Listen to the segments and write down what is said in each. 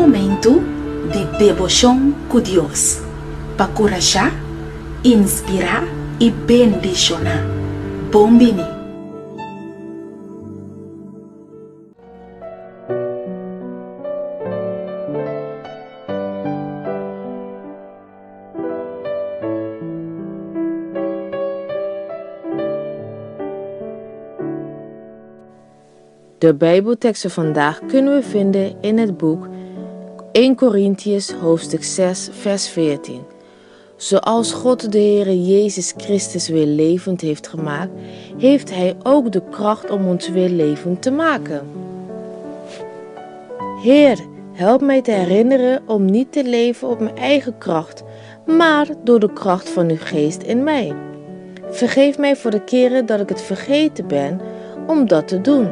momento de devoción con Dios, para encorajar, inspirar y bendicionar. Bombini. De Bijbelteksten vandaag kunnen we vinden in het boek 1 Korintiërs hoofdstuk 6 vers 14. Zoals God de Heere Jezus Christus weer levend heeft gemaakt, heeft Hij ook de kracht om ons weer levend te maken. Heer, help mij te herinneren om niet te leven op mijn eigen kracht, maar door de kracht van uw geest in mij. Vergeef mij voor de keren dat ik het vergeten ben om dat te doen.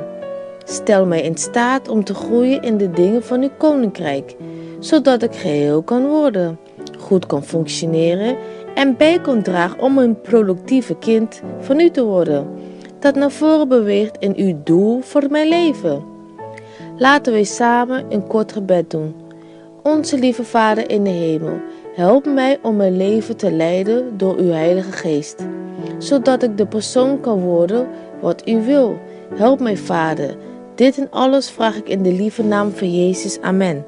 Stel mij in staat om te groeien in de dingen van uw koninkrijk, zodat ik geheel kan worden, goed kan functioneren en bij kan dragen om een productieve kind van u te worden, dat naar voren beweegt in uw doel voor mijn leven. Laten wij samen een kort gebed doen. Onze lieve Vader in de hemel, help mij om mijn leven te leiden door uw Heilige Geest, zodat ik de persoon kan worden wat u wil. Help mij, Vader. Dit en alles vraag ik in de lieve naam van Jezus. Amen.